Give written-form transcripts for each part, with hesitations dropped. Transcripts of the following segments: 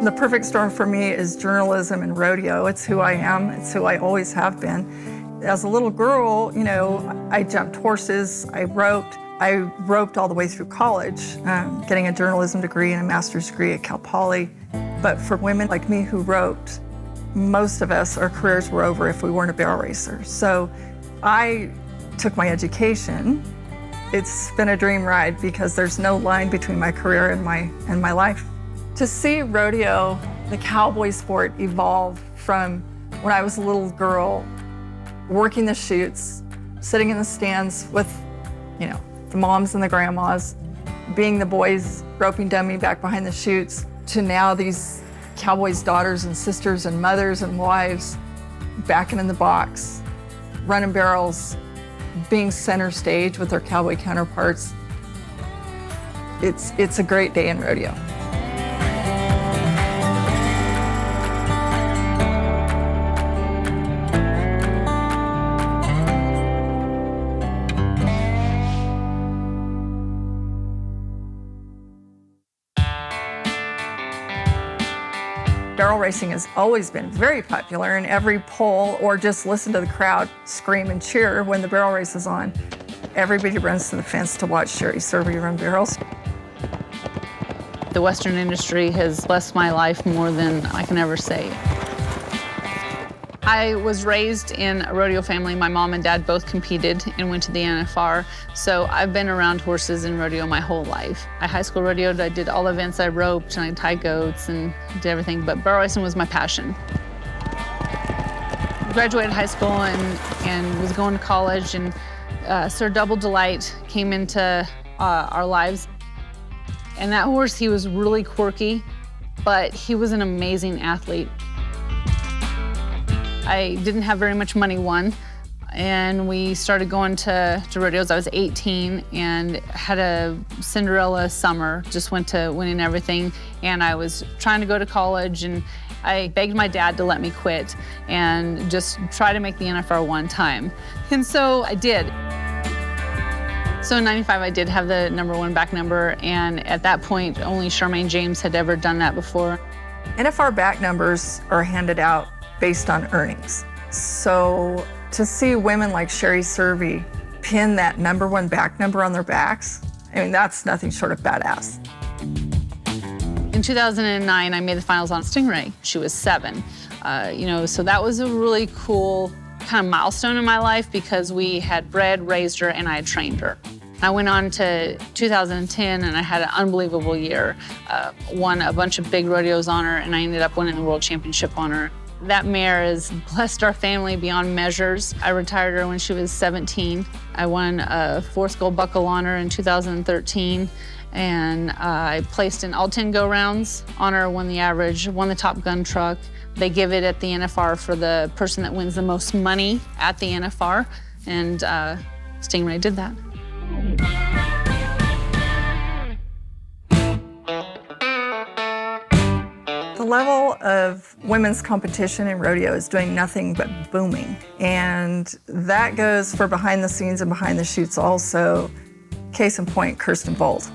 The perfect storm for me is journalism and rodeo. It's who I am. It's who I always have been. As a little girl, I jumped horses, I roped all the way through college, getting a journalism degree and a master's degree at Cal Poly. But for women like me who roped, most of us, our careers were over if we weren't a barrel racer. So I took my education. It's been a dream ride because there's no line between my career and my life. To see rodeo, the cowboy sport, evolve from when I was a little girl, working the chutes, sitting in the stands with, the moms and the grandmas, being the boys roping dummy back behind the chutes, to now these cowboys' daughters and sisters and mothers and wives backing in the box, running barrels, being center stage with their cowboy counterparts. It's a great day in rodeo. Barrel racing has always been very popular in every poll, or just listen to the crowd scream and cheer when the barrel race is on. Everybody runs to the fence to watch Sherry Serby run barrels. The Western industry has blessed my life more than I can ever say. I was raised in a rodeo family. My mom and dad both competed and went to the NFR, so I've been around horses and rodeo my whole life. I high school rodeoed, I did all events, I roped and I tied goats and did everything, but barrel racing was my passion. Graduated high school and was going to college, and Sir Double Delight came into our lives. And that horse, he was really quirky, but he was an amazing athlete. I didn't have very much money, and we started going to rodeos. I was 18 and had a Cinderella summer, just went to winning everything. And I was trying to go to college, and I begged my dad to let me quit and just try to make the NFR one time. And so I did. So in '95, I did have the #1 back number, and at that point, only Charmaine James had ever done that before. NFR back numbers are handed out based on earnings. So to see women like Sherry Serby pin that #1 back number on their backs, that's nothing short of badass. In 2009, I made the finals on Stingray. She was 7. So that was a really cool kind of milestone in my life because we had bred, raised her, and I had trained her. I went on to 2010, and I had an unbelievable year. Won a bunch of big rodeos on her, and I ended up winning the World Championship on her. That mare has blessed our family beyond measures. I retired her when she was 17. I won a 4th gold buckle on her in 2013, and I placed in all 10 go-rounds on her, won the average, won the Top Gun truck. They give it at the NFR for the person that wins the most money at the NFR, and Stingray did that. The level of women's competition in rodeo is doing nothing but booming. And that goes for behind the scenes and behind the chutes also. Case in point, Kirsten Vold.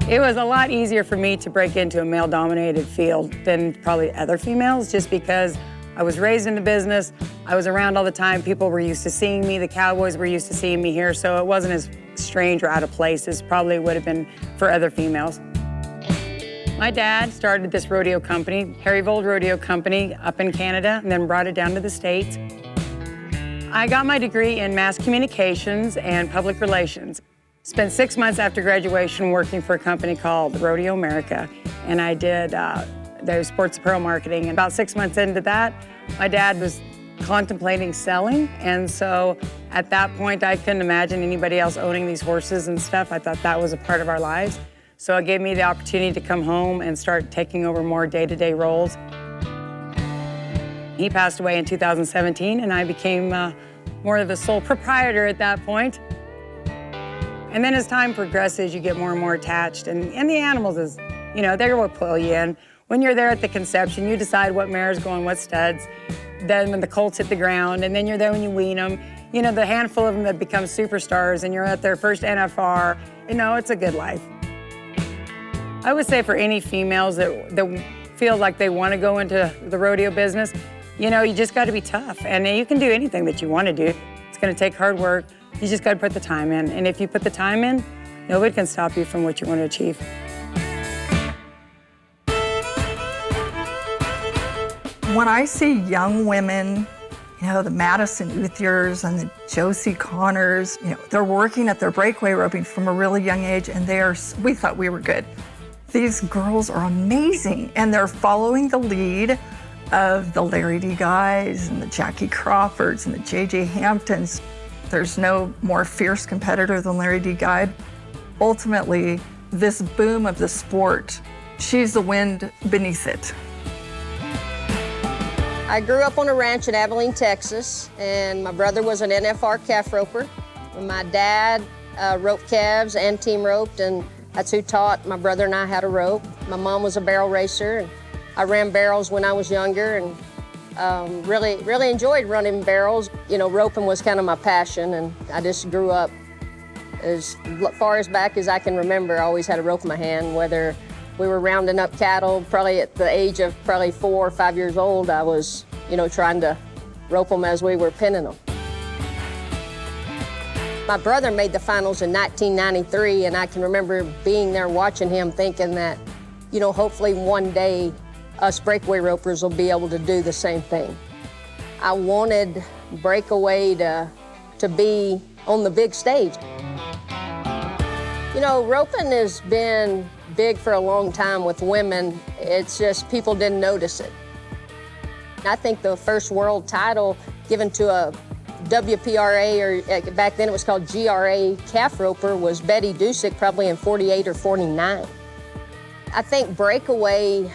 It was a lot easier for me to break into a male-dominated field than probably other females, just because I was raised in the business. I was around all the time. People were used to seeing me. The cowboys were used to seeing me here, so it wasn't as strange or out of place as probably would have been for other females. My dad started this rodeo company, Harry Vold Rodeo Company, up in Canada, and then brought it down to the States. I got my degree in mass communications and public relations. Spent 6 months after graduation working for a company called Rodeo America, and I did their sports apparel marketing. And about 6 months into that, my dad was contemplating selling, and so at that point, I couldn't imagine anybody else owning these horses and stuff. I thought that was a part of our lives. So it gave me the opportunity to come home and start taking over more day-to-day roles. He passed away in 2017, and I became more of the sole proprietor at that point. And then as time progresses, you get more and more attached, and the animals is, they're what pull you in. When you're there at the conception, you decide what mares go on what studs. Then when the colts hit the ground, and then you're there when you wean them. The handful of them that become superstars, and you're at their first NFR. It's a good life. I would say for any females that feel like they want to go into the rodeo business, you know, you just got to be tough. And you can do anything that you want to do. It's going to take hard work. You just got to put the time in. And if you put the time in, nobody can stop you from what you want to achieve. When I see young women, you know, the Madison Uthiers and the Josie Connors, you know, they're working at their breakaway roping from a really young age, and we thought we were good. These girls are amazing, and they're following the lead of the Larry D. Guys and the Jackie Crawfords and the J.J. Hamptons. There's no more fierce competitor than Larry D. Guy. Ultimately, this boom of the sport, she's the wind beneath it. I grew up on a ranch in Abilene, Texas, and my brother was an NFR calf roper. My dad roped calves and team roped, and that's who taught my brother and I how to rope. My mom was a barrel racer, and I ran barrels when I was younger, and really enjoyed running barrels. You know, roping was kind of my passion, and I just grew up as far as back as I can remember. I always had a rope in my hand, whether we were rounding up cattle. Probably at the age of 4 or 5 years old, I was, you know, trying to rope them as we were pinning them. My brother made the finals in 1993, and I can remember being there watching him thinking that, you know, hopefully one day us breakaway ropers will be able to do the same thing. I wanted breakaway to be on the big stage. You know, roping has been big for a long time with women. It's just people didn't notice it. I think the first world title given to a WPRA, or back then it was called GRA calf roper, was Betty Dusick, probably in 48 or 49. I think breakaway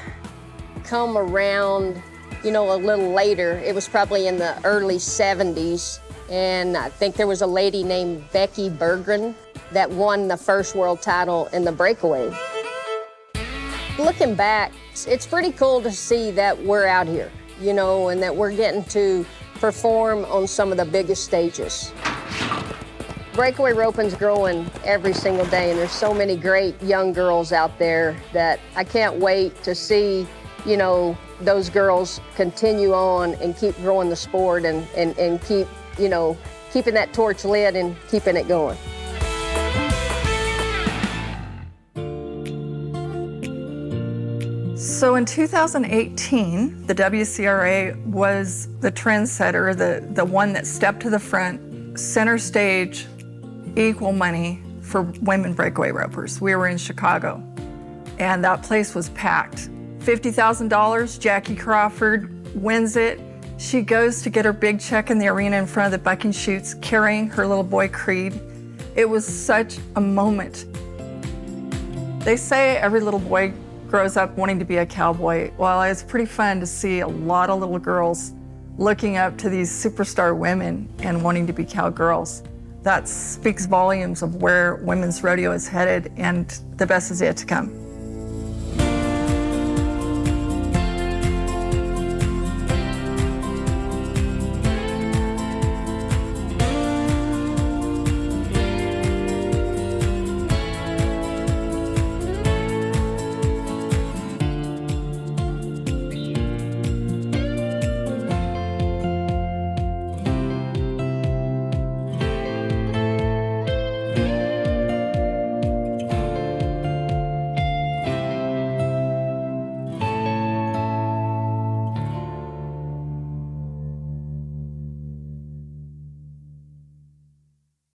come around, you know, a little later. It was probably in the early 70s, and I think there was a lady named Becky Berggren that won the first world title in the breakaway. Looking back, it's pretty cool to see that we're out here, you know, and that we're getting to perform on some of the biggest stages. Breakaway roping's growing every single day, and there's so many great young girls out there that I can't wait to see, you know, those girls continue on and keep growing the sport and keep, you know, keeping that torch lit and keeping it going. So in 2018, the WCRA was the trendsetter, the one that stepped to the front, center stage, equal money for women breakaway ropers. We were in Chicago, and that place was packed. $50,000, Jackie Crawford wins it. She goes to get her big check in the arena in front of the bucking chutes, carrying her little boy Creed. It was such a moment. They say every little boy grows up wanting to be a cowboy. Well, it's pretty fun to see a lot of little girls looking up to these superstar women and wanting to be cowgirls. That speaks volumes of where women's rodeo is headed, and the best is yet to come.